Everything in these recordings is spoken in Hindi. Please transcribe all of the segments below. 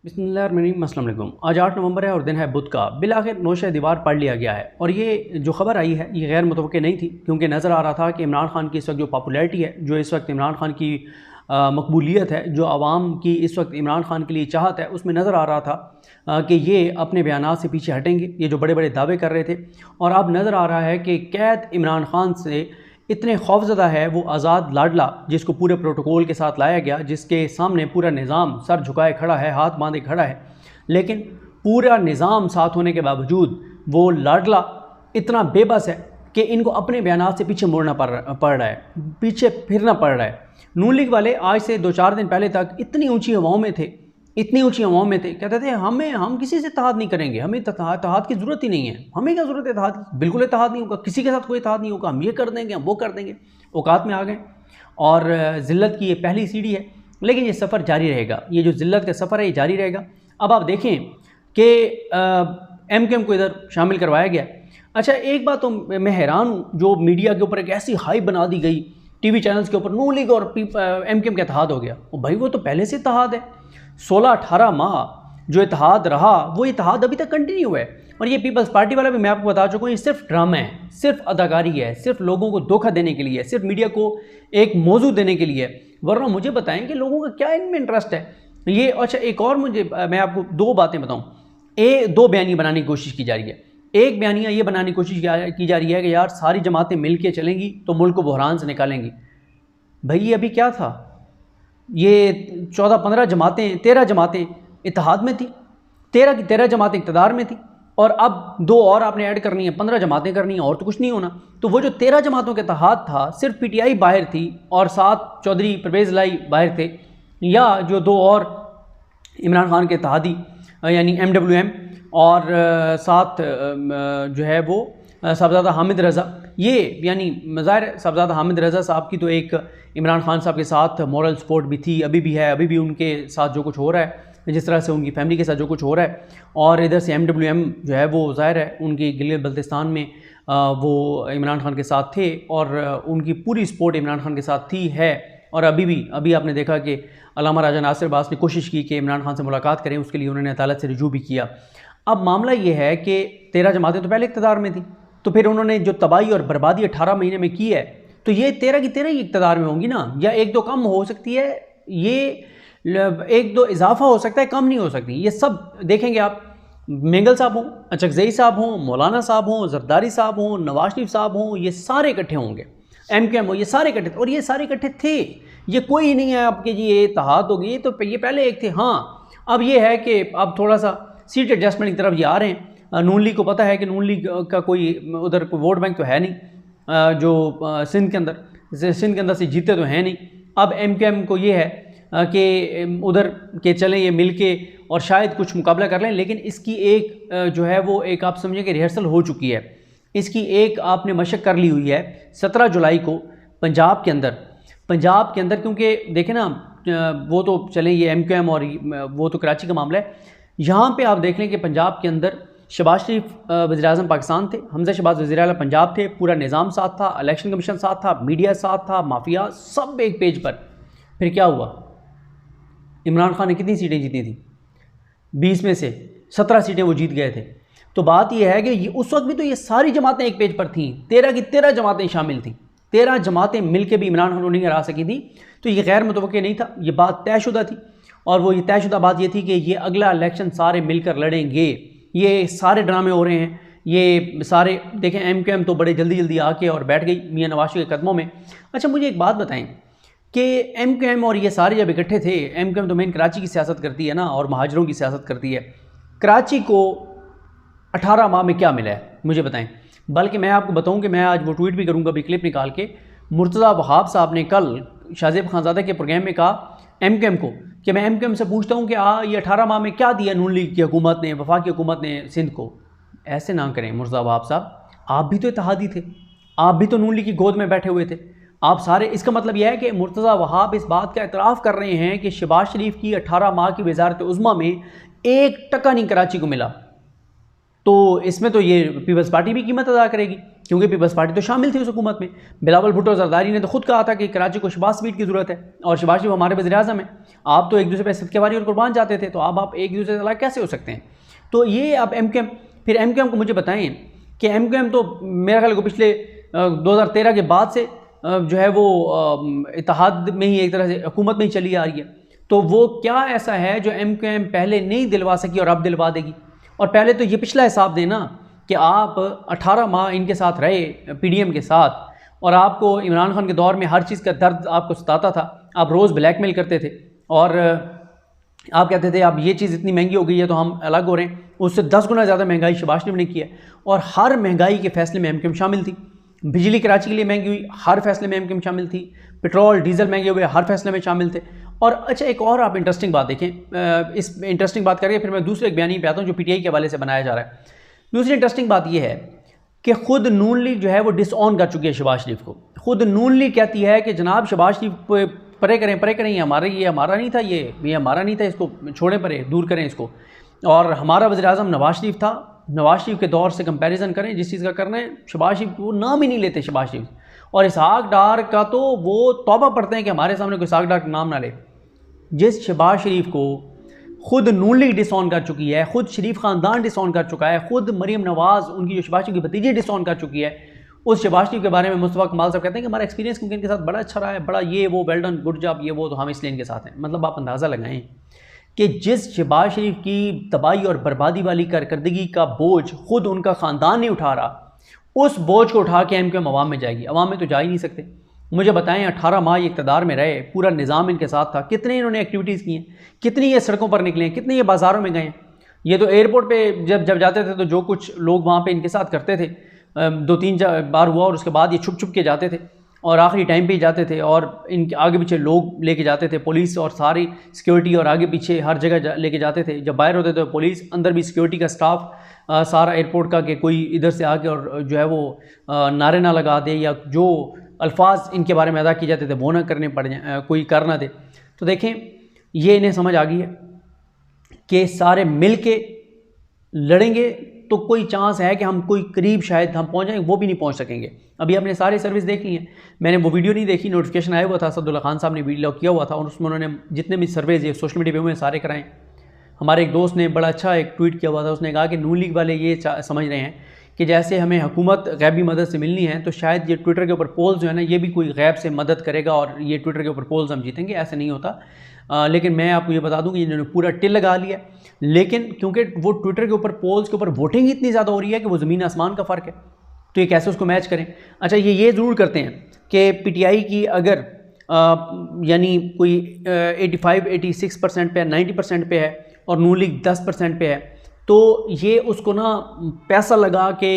बिस्मिल्लाहिर्रहमानिर्रहीम। अस्सलाम वालेकुम। आज 8 नवंबर है और दिन है बुध का। बिलाखिर नौशा दीवार पढ़ लिया गया है और ये जो खबर आई है ये गैर मुतवक्के नहीं थी, क्योंकि नज़र आ रहा था कि इमरान खान की इस वक्त जो पॉपुलैरिटी है, जो इस वक्त इमरान खान की मकबूलियत है, जो आवाम की इस वक्त इमरान खान के लिए चाहत है, उसमें नज़र आ रहा था कि ये अपने बयानात से पीछे हटेंगे, ये जो बड़े बड़े दावे कर रहे थे। और अब नज़र आ रहा है कि कैद इमरान खान से इतने खौफज़दा है वो आज़ाद लाडला, जिसको पूरे प्रोटोकॉल के साथ लाया गया, जिसके सामने पूरा निज़ाम सर झुकाए खड़ा है, हाथ बांधे खड़ा है, लेकिन पूरा निज़ाम साथ होने के बावजूद वो लाडला इतना बेबस है कि इनको अपने बयानात से पीछे मुड़ना पड़ रहा है, पीछे फिरना पड़ रहा है। नून लीग वाले आज से 2-4 दिन पहले तक इतनी ऊंची हवाओं में थे, इतनी ऊंची हवाओं में थे, कहते थे हम किसी से इत्तेहाद नहीं करेंगे, हमें इत्तेहाद की ज़रूरत ही नहीं है, हमें क्या ज़रूरत है इत्तेहाद की, बिल्कुल इत्तेहाद नहीं होगा, किसी के साथ कोई इत्तेहाद नहीं होगा, हम ये कर देंगे, हम वो कर देंगे। औकात में आ गए और ज़िल्लत की ये पहली सीढ़ी है, लेकिन ये सफ़र जारी रहेगा, ये जो ज़िल्लत का सफ़र है ये जारी रहेगा। अब आप देखें कि MKM को इधर शामिल करवाया गया। अच्छा, एक बात तो मैं हैरान हूँ, जो मीडिया के ऊपर एक ऐसी हाइप बना दी गई, टीवी चैनल्स के ऊपर नून लीग और MKM का इत्तेहाद हो गया। और भाई वो तो पहले से इत्तेहाद है, 16-18 माह जो इत्तेहाद रहा वो इत्तेहाद अभी तक कंटिन्यू है। और ये पीपल्स पार्टी वाला भी मैं आपको बता चुका हूँ, ये सिर्फ ड्रामा है, सिर्फ अदाकारी है, सिर्फ लोगों को धोखा देने के लिए, सिर्फ मीडिया को एक मौजू देने के लिए। वरना मुझे बताएं कि लोगों का क्या इनमें इंटरेस्ट है ये। अच्छा, एक और मैं आपको 2 बातें बताऊँ। 2 बयानी बनाने की कोशिश की जा रही है। एक बयानिया ये बनाने की कोशिश की जा रही है कि यार सारी जमातें मिल के चलेंगी तो मुल्क को बहरान से निकालेंगी। भाई ये अभी क्या था, ये 14-15 जमातें, 13 जमातें इत्तेहाद में थी, 13 की 13 जमातें इक़्तिदार में थी, और अब 2 और आपने ऐड करनी है, 15 जमातें करनी है, और तो कुछ नहीं होना। तो वो जो 13 जमातों के इत्तेहाद था, सिर्फ PTI बाहर थी और 7 चौधरी परवेज़ लाई बाहर थे, या जो 2 और इमरान खान के इत्तेहादी यानी MWM और साथ जो है वो साहबज़ादा हामिद रज़ा, ये यानी ज़ाहिर साहबज़ादा हामिद रज़ा साहब की तो एक इमरान खान साहब के साथ मॉरल सपोर्ट भी थी, अभी भी है, अभी भी उनके साथ जो कुछ हो रहा है, जिस तरह से उनकी फैमिली के साथ जो कुछ हो रहा है। और इधर से MWM जो है वो ज़ाहिर है उनकी गिलगित बल्तिस्तान में वो इमरान खान के साथ थे और उनकी पूरी सपोर्ट इमरान खान के साथ थी, है, और अभी आपने देखा कि अल्लामा राजा नासिर अब्बास ने कोशिश की कि इमरान खान से मुलाकात करें, उसके लिए उन्होंने अदालत से रिजू भी किया। अब मामला ये है कि 13 जमातें तो पहले इक़्तिदार में थी, तो फिर उन्होंने जो तबाही और बर्बादी 18 महीने में की है, तो ये 13 की 13 ही इक़्तिदार में होंगी ना, या 1-2 कम हो सकती है, ये 1-2 इजाफा हो सकता है, कम नहीं हो सकती। ये सब देखेंगे आप, मेंगल साहब हों, अचकज़ई साहब हों, मौलाना साहब हों, जरदारी साहब हों, नवाज शरीफ साहब हों, ये सारे इकट्ठे होंगे, MKM हो, ये सारे इकट्ठे, और ये सारे इकट्ठे थे, ये कोई नहीं है आपके जी ये इत्तेहाद हो गई, तो ये पहले एक थे। हाँ, अब ये है कि अब थोड़ा सा सीट एडजस्टमेंट की तरफ ये आ रहे हैं। नून लीग को पता है कि नून लीग का कोई उधर कोई वोट बैंक तो है नहीं, जो सिंध के अंदर से जीते तो हैं नहीं। अब MKM को ये है कि उधर के चलें ये मिल के और शायद कुछ मुकाबला कर लें, लेकिन इसकी एक जो है वो एक आप समझें कि रिहर्सल हो चुकी है, इसकी एक आपने मशक कर ली हुई है 17 जुलाई को पंजाब के अंदर, क्योंकि देखें ना, वो तो चलें ये MKM और वो तो कराची का मामला है। यहाँ पे आप देख लें कि पंजाब के अंदर शहबाज शरीफ वज़ीर-ए-आज़म पाकिस्तान थे, हमज़ा शहबाज वज़ीर-ए-आला पंजाब थे, पूरा निज़ाम साथ था, इलेक्शन कमीशन साथ था, मीडिया साथ था, माफिया सब एक पेज पर। फिर क्या हुआ, इमरान खान ने कितनी सीटें जीती थी? 20 में से 17 सीटें वो जीत गए थे। तो बात यह है कि उस वक्त भी तो ये सारी जमातें एक पेज पर थीं, 13 की 13 जमातें शामिल थीं, 13 जमातें मिलकर भी इमरान खान को नहीं हरा सकी थी। तो ये गैर मुतवक्के नहीं था, ये बात तयशुदा थी, और वो ये तयशुदा बात ये थी कि ये अगला इलेक्शन सारे मिलकर लड़ेंगे। ये सारे ड्रामे हो रहे हैं, ये सारे देखें, MKM तो बड़े जल्दी आके और बैठ गई मियां नवाज शरीफ के कदमों में। अच्छा, मुझे एक बात बताएं कि MKM और ये सारे जब इकट्ठे थे, MKM तो मेन कराची की सियासत करती है ना, और महाजरों की सियासत करती है। कराची को 18 माह में क्या मिला है मुझे बताएं। बल्कि मैं आपको बताऊं कि मैं आज वो ट्वीट भी करूंगा, अभी क्लिप निकाल के। मुर्तज़ा वहाब साहब ने कल शाहज़ेब खानज़ादा के प्रोग्राम में कहा MKM को कि मैं MKM से पूछता हूं कि ये 18 माह में क्या दिया नून लीग की हुकूमत ने, वफाकी हुकूमत ने सिंध को। ऐसे ना करें मुर्तज़ा वहाब साहब, आप भी तो इत्तेहादी थे, आप भी तो नून लीग की गोद में बैठे हुए थे, आप सारे। इसका मतलब यह है कि मुर्तज़ा वहाब इस बात का एतराफ़ कर रहे हैं कि शहबाज शरीफ की 18 माह की वज़ारत उज़्मा में 1 टका नहीं कराची को मिला, तो इसमें तो ये पीपल्स पार्टी भी कीमत अदा करेगी, क्योंकि पीपल्स पार्टी तो शामिल थी उस हुकूमत में। बिलावल भुट्टो जरदारी ने तो खुद कहा था कि कराची को शहबाज शरीफ की ज़रूरत है और शहबाज शरीफ हमारे वज़ीर आज़म हैं, आप तो एक दूसरे पर सदक़ेवारी और कुर्बान जाते थे, तो अब आप एक दूसरे से अलग कैसे हो सकते हैं। तो ये अब MQM, फिर MQM को मुझे बताएं कि MQM तो मेरा ख्याल को पिछले 2013 के बाद से जो है वो इत्तेहाद में ही एक तरह से हुकूमत में ही चली आ रही है। तो वो क्या ऐसा है जो MQM पहले नहीं दिलवा सकी और अब दिलवा देगी। और पहले तो ये पिछला हिसाब देना कि आप 18 माह इनके साथ रहे PDM के साथ और आपको इमरान खान के दौर में हर चीज़ का दर्द आपको सताता था, आप रोज़ ब्लैकमेल करते थे और आप कहते थे अब ये चीज़ इतनी महंगी हो गई है तो हम अलग हो रहे हैं। उससे 10 गुना ज़्यादा महंगाई शहबाज शरीफ ने की है और हर महंगाई के फैसले में MQM शामिल थी। बिजली कराची के लिए महंगी हुई, हर फैसले में MQM शामिल थी। पेट्रोल डीजल महंगे हुए, हर फैसले में शामिल थे। और अच्छा एक और आप इंटरेस्टिंग बात देखें, इस इंटरेस्टिंग बात करके फिर मैं दूसरे एक बयानी पे आता हूँ जो PTI के हवाले से बनाया जा रहा है। दूसरी इंटरेस्टिंग बात यह है कि खुद नून लीग जो है वो डिसऑन कर चुकी है शहबाज शरीफ को। खुद नून लीग कहती है कि जनाब शहबाज शरीफ परे करें, ये हमारा नहीं था, ये हमारा नहीं था, इसको छोड़ें, परे दूर करें इसको। और हमारा वज़ीर आज़म नवाज शरीफ था, नवाज शरीफ के दौर से कंपैरिजन करें जिस चीज़ का करना है। शहबाज शरीफ वो नाम ही नहीं लेते शहबाज शरीफ, और इसहाक डार का तो वो तौबा पढ़ते हैं कि हमारे सामने कोई इसहाक डार का नाम ना ले। जिस शहबाज शरीफ को खुद नून लीग डिसऑन कर चुकी है, खुद शरीफ ख़ानदान डिसऑन कर चुका है, खुद मरीम नवाज़ उनकी जो शहबाज शरीफ की भतीजी डिसऑन कर चुकी है, उस शहबाज शरीफ के बारे में मुस्तफ़ा कमाल साहब कहते हैं कि हमारा एक्सपीरियंस क्योंकि इनके साथ बड़ा अच्छा रहा है, बड़ा ये वो, वेल डन, गुड जॉब, ये वो, तो हम इसलिए इनके साथ हैं। मतलब आप अंदाज़ा लगाएं कि जिस शहबाज शरीफ की तबाही और बर्बादी वाली कारकर्दगी का बोझ खुद उनका ख़ानदान नहीं उठा रहा, उस बोझ को उठा के MQM अवाम में जाएगी। अवाम में तो जा ही नहीं सकते। मुझे बताएं 18 माह इक़्तिदार में रहे, पूरा निज़ाम इनके साथ था, कितने इन्होंने एक्टिविटीज़ की हैं, कितनी ये सड़कों पर निकले हैं, कितने ये बाज़ारों में गए हैं। ये तो एयरपोर्ट पे जब जाते थे तो जो कुछ लोग वहाँ पे इनके साथ करते थे, 2-3 बार हुआ और उसके बाद ये छुप के जाते थे और आखिरी टाइम पे ही जाते थे और इनके आगे पीछे लोग लेके जाते थे, पुलिस और सारी सिक्योरिटी और आगे पीछे हर जगह लेके जाते थे। जब बाहर होते थे पुलिस, अंदर भी सिक्योरिटी का स्टाफ सारा एयरपोर्ट का, कि कोई इधर से आके और जो है वो नारे ना लगा दे या जो अल्फाज इनके बारे में अदा किए जाते थे वो ना करने पड़ जाए, कोई कर ना दे। तो देखें ये इन्हें समझ आ गई है कि सारे मिल के लड़ेंगे तो कोई चांस है कि हम कोई करीब शायद हम पहुंच जाएंगे, वो भी नहीं पहुंच सकेंगे। अभी आपने सारी सर्विस देख ली है, मैंने वो वीडियो नहीं देखी, नोटिफिकेशन आया हुआ था, असदुल्ला खान साहब ने वीडियो किया हुआ था और उसमें उन्होंने जितने भी सर्वेज ये सोशल मीडिया पे हुए सारे कराएं। हमारे एक दोस्त ने बड़ा अच्छा एक ट्वीट किया हुआ था, उसने कहा कि नून लीग वाले ये समझ रहे हैं कि जैसे हमें हुकूमत गैबी मदद से मिलनी है तो शायद ये ट्विटर के ऊपर पोल्स जो है ना, ये भी कोई गैब से मदद करेगा और ये ट्विटर के ऊपर पोल्स हम जीतेंगे। ऐसे नहीं होता। लेकिन मैं आपको ये बता दूं कि इन्होंने पूरा टिल लगा लिया, लेकिन क्योंकि वो ट्विटर के ऊपर पोल्स के ऊपर वोटिंग इतनी ज़्यादा हो रही है कि वो ज़मीन आसमान का फ़र्क है, तो ये कैसे उसको मैच करें। अच्छा ये ज़रूर करते हैं कि PTI की अगर यानी कोई 85-86% पे है, 90% पे है और नून लीग 10% पे है, तो ये उसको ना पैसा लगा के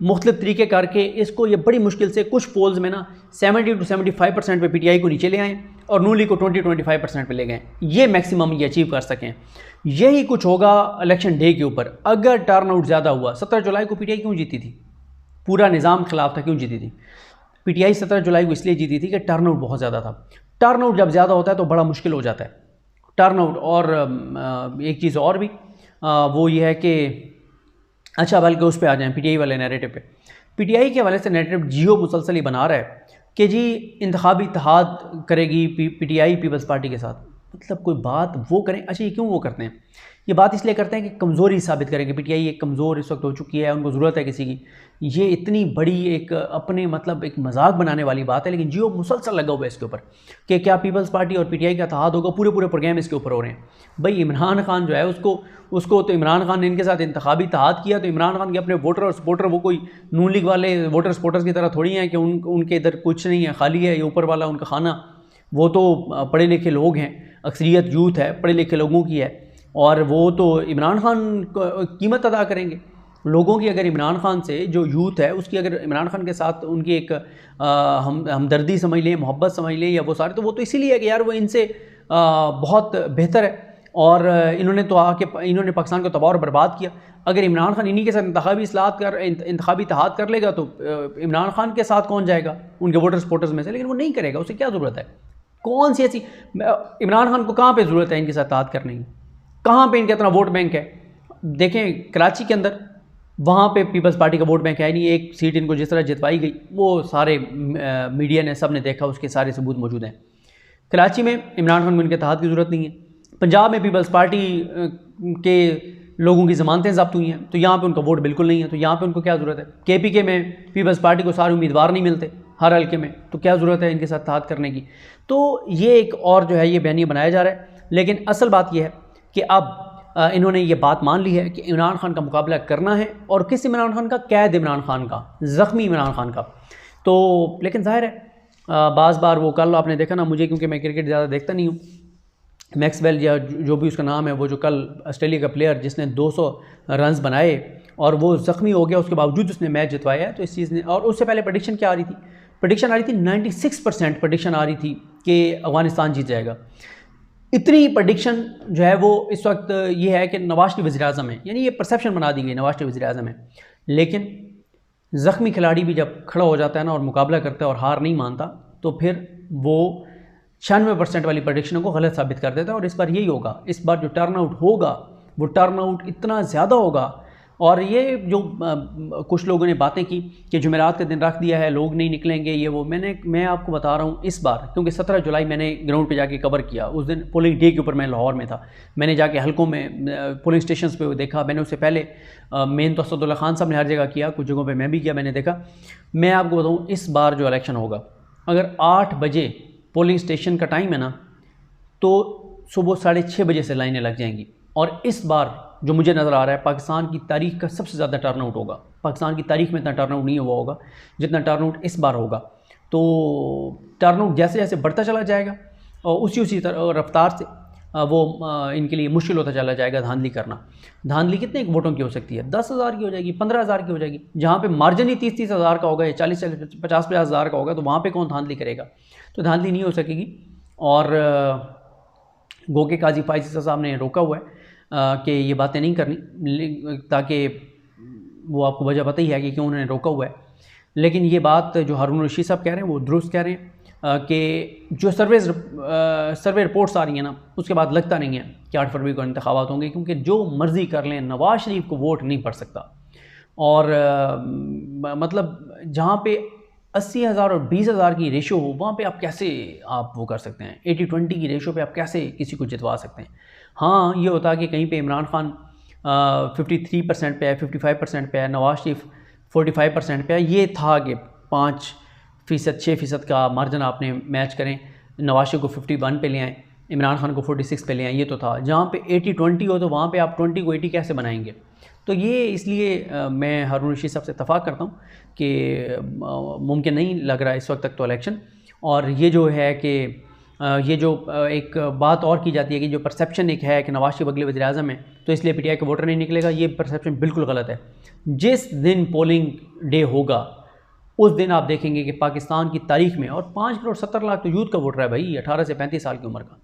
मुख्तलिफ तरीके करके इसको ये बड़ी मुश्किल से कुछ पोल्स में ना 70 to 75% पे PTI को नीचे ले आएँ और नून लीग को 20-25% पे ले गए। ये मैक्सिमम ये अचीव कर सकें। यही कुछ होगा इलेक्शन डे के ऊपर। अगर टर्नआउट ज़्यादा हुआ, 17 जुलाई को PTI क्यों जीती थी? पूरा निज़ाम खिलाफ था, क्यों जीती थी? PTI 17 जुलाई को इसलिए जीती थी कि टर्नआउट बहुत ज़्यादा था। टर्नआउट जब ज़्यादा होता है तो बड़ा मुश्किल हो जाता है टर्नआउट। और एक चीज़ और भी वो ये है कि अच्छा बल्कि उस पर आ जाएं PTI वाले नैरेटिव पे। PTI के हवाले से नैरेटिव जियो मुसलसल ही बना रहा है कि जी इंतखाबी इत्तेहाद करेगी PTI पीपल्स पार्टी के साथ। मतलब कोई बात वो करें। अच्छा ये क्यों वो करते हैं? ये बात इसलिए करते हैं कि कमज़ोरी साबित करेंगे। PTI एक कमज़ोर इस वक्त हो चुकी है, उनको ज़रूरत है किसी की। ये इतनी बड़ी एक अपने मतलब एक मजाक बनाने वाली बात है, लेकिन जियो मुसलसल लगा हुआ है इसके ऊपर कि क्या पीपल्स पार्टी और PTI का इत्तेहाद होगा। पूरे प्रोग्राम इसके ऊपर हो रहे हैं। भाई इमरान खान जो है उसको तो इमरान खान ने इनके साथ इंतखाबी इत्तेहाद किया, तो इमरान खान के अपने वोटर और सपोर्टर वो कोई नून लीग वाले वोटर सपोर्टर्स की तरह थोड़ी हैं कि उनके इधर कुछ नहीं है, खाली है ये ऊपर वाला उनका खाना। वो तो पढ़े लिखे लोग हैं, अक्सरियत यूथ है, पढ़े लिखे लोगों की है, और वो तो इमरान खान कीमत अदा करेंगे लोगों की। अगर इमरान खान से जो यूथ है उसकी अगर इमरान खान के साथ उनकी एक हमदर्दी समझ लें, मोहब्बत समझ लें या वो सारे, तो वो तो इसीलिए है कि यार वो इनसे बहुत बेहतर है और इन्होंने पाकिस्तान को तबाह और बर्बाद किया। अगर इमरान खान इन्हीं के साथ इंतखाबी इत्तेहाद कर लेगा तो इमरान खान के साथ कौन जाएगा उनके वोटर सपोर्टर्स में से? लेकिन वो नहीं करेगा। उसे क्या ज़रूरत है? कौन सी ऐसी इमरान खान को कहाँ पे ज़रूरत है इनके साथ इत्तेहाद करने की? कहाँ पे इनका इतना वोट बैंक है? देखें कराची के अंदर वहाँ पे पीपल्स पार्टी का वोट बैंक है नहीं। एक सीट इनको जिस तरह जितवाई गई वो सारे मीडिया ने सब ने देखा, उसके सारे सबूत मौजूद हैं। कराची में इमरान खान को इनके इत्तेहाद की ज़रूरत नहीं है। पंजाब में पीपल्स पार्टी के लोगों की ज़मानतें ज़ब्त हुई हैं, तो यहाँ पे उनका वोट बिल्कुल नहीं है, तो यहाँ पे उनको क्या ज़रूरत है। KPK में पीपल्स पार्टी को सारे उम्मीदवार नहीं मिलते हर हल्के में, तो क्या ज़रूरत है इनके साथ इत्तेहाद करने की। तो ये एक और जो है ये बयानी बनाया जा रहा है। लेकिन असल बात यह है कि अब इन्होंने ये बात मान ली है कि इमरान खान का मुकाबला करना है, और किस इमरान खान का, कैद इमरान खान का, ज़ख्मी इमरान खान का। तो लेकिन जाहिर है बाज़ बार वो कल आपने देखा ना, मुझे क्योंकि मैं क्रिकेट ज़्यादा देखता नहीं हूँ, मैक्सवेल या जो भी उसका नाम है, वो जो कल ऑस्ट्रेलिया का प्लेयर जिसने 200 रन्स बनाए और वो ज़ख्मी हो गया, उसके बावजूद उसने मैच जितवाया है। तो इस चीज़ ने, और उससे पहले प्रेडिक्शन क्या आ रही थी, प्रेडिक्शन आ रही थी 96% प्रेडिक्शन आ रही थी कि अफ़गानिस्तान जीत जाएगा। इतनी प्रेडिक्शन जो है वो इस वक्त ये है कि नवाज शरीफ वज़ीर-ए-आज़म है, यानी ये परसेप्शन बना दी गई नवाज शरीफ वज़ीर-ए-आज़म है। लेकिन ज़ख्मी खिलाड़ी भी जब खड़ा हो जाता है ना और मुकाबला करता है और हार नहीं मानता, तो फिर वो 96% वाली प्रेडिक्शनों को गलत साबित कर देता है। और इस बार यही होगा, इस बार जो टर्नआउट होगा वो टर्नआउट इतना ज़्यादा होगा। और ये जो कुछ लोगों ने बातें की कि जुमेरात का दिन रख दिया है, लोग नहीं निकलेंगे, ये वो, मैं आपको बता रहा हूँ इस बार, क्योंकि 17 जुलाई मैंने ग्राउंड पे जाके कवर किया। उस दिन पोलिंग डे के ऊपर मैं लाहौर में था, मैंने जाके हल्कों में पोलिंग स्टेशन पे देखा। मैंने उससे पहले मेन तो असदुल्ला खान साहब ने हर जगह किया, कुछ जगहों पर मैं भी किया, मैंने देखा। मैं आपको बताऊँ इस बार जो इलेक्शन होगा, अगर 8 बजे पोलिंग स्टेशन का टाइम है ना, तो सुबह 6:30 बजे से लाइनें लग जाएंगी। और इस बार जो मुझे नज़र आ रहा है, पाकिस्तान की तारीख़ का सबसे ज़्यादा टर्नआउट होगा। पाकिस्तान की तारीख़ में इतना टर्नआउट नहीं हुआ होगा जितना टर्नआउट इस बार होगा। तो टर्नआउट जैसे जैसे बढ़ता चला जाएगा और उसी रफ्तार से वो इनके लिए मुश्किल होता चला जाएगा धांधली करना। धांधली कितने वोटों की हो सकती है? 10,000 की हो जाएगी, 15,000 की हो जाएगी। जहाँ पे मार्जिन ही 30-30 हज़ार का होगा या 40-50 हज़ार का होगा, तो वहाँ पे कौन धांधली करेगा? तो धांधली नहीं हो सकेगी। और गो के काजी फायज़ साहब ने रोका हुआ है कि ये बातें नहीं करनी, ताकि वो आपको वजह पता ही है कि क्यों उन्होंने रोका हुआ है। लेकिन ये बात जो हारून रशीद साहब कह रहे हैं वो दुरुस्त कह रहे हैं कि जो सर्वे रिपोर्ट्स आ रही हैं ना, उसके बाद लगता नहीं है कि 8 फरवरी को इंतखाबात होंगे, क्योंकि जो मर्ज़ी कर लें नवाज शरीफ को वोट नहीं पड़ सकता। और मतलब जहाँ पे 80,000 और 20,000 की रेशो हो, वहाँ पे आप कैसे वो कर सकते हैं? 80-20 की रेशो पे आप कैसे किसी को जितवा सकते हैं? हाँ, ये होता है कि कहीं पे इमरान खान 53% पे है, 55% पे है, नवाज शरीफ 45% पे है। ये था कि 5%, 6% का मार्जिन आपने मैच करें, नवाज शरीफ को 51 पे ले आएँ, इमरान खान को 46 पे ले आएँ, ये तो था। जहाँ पे 80-20 हो, तो वहाँ पे आप 20 को 80 कैसे बनाएंगे? तो ये इसलिए मैं हारून रशीद साहब से इत्तफ़ाक़ करता हूँ कि मुमकिन नहीं लग रहा इस वक्त तक तो इलेक्शन। और ये जो है कि ये जो एक बात और की जाती है कि जो परसेप्शन एक है कि नवाज शरीफ अगले वज़ीर-ए-आज़म है, तो इसलिए PTI का वोटर नहीं निकलेगा, ये परसेप्शन बिल्कुल गलत है। जिस दिन पोलिंग डे होगा उस दिन आप देखेंगे कि पाकिस्तान की तारीख़ में, और 5 करोड़ 70 लाख तो यूथ का वोटर है भाई, 18 से 35 साल की उम्र का।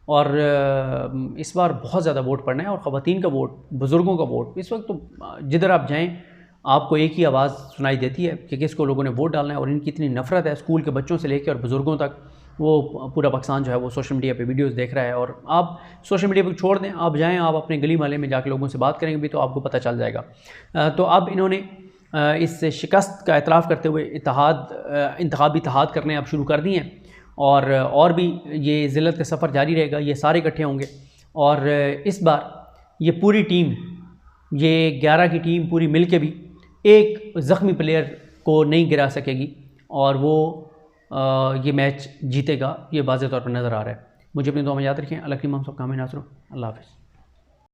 और इस बार बहुत ज़्यादा वोट पड़ना है, और ख़वातीन का वोट, बुज़ुर्गों का वोट। इस वक्त तो जिधर आप जाएँ आपको एक ही आवाज़ सुनाई देती है कि किसको लोगों ने वोट डालना है। और इनकी इतनी नफ़रत है, स्कूल के बच्चों से लेकर और बुज़ुर्गों तक। वो पूरा पाकिस्तान जो है वो सोशल मीडिया पे वीडियोस देख रहा है। और आप सोशल मीडिया पर छोड़ दें, आप जाएँ, आप अपने गली मोहल्ले में जाकर लोगों से बात करेंगे भी, तो आपको पता चल जाएगा। तो अब इन्होंने इस शिकस्त का एतराफ़ करते हुए इंतखाबी इत्तेहाद करने अब शुरू कर दिए हैं। और भी ये ज़िल्लत का सफ़र जारी रहेगा, ये सारे इकट्ठे होंगे। और इस बार ये पूरी टीम, ये 11 की टीम पूरी मिल के भी एक ज़ख्मी प्लेयर को नहीं गिरा सकेगी, और वो ये मैच जीतेगा, ये वाज़ेह तौर पर नज़र आ रहा है। मुझे अपनी दुआ में याद रखें। अल्लाह करीम हम सब कामयाब नासरों। अल्लाह हाफ़िज़।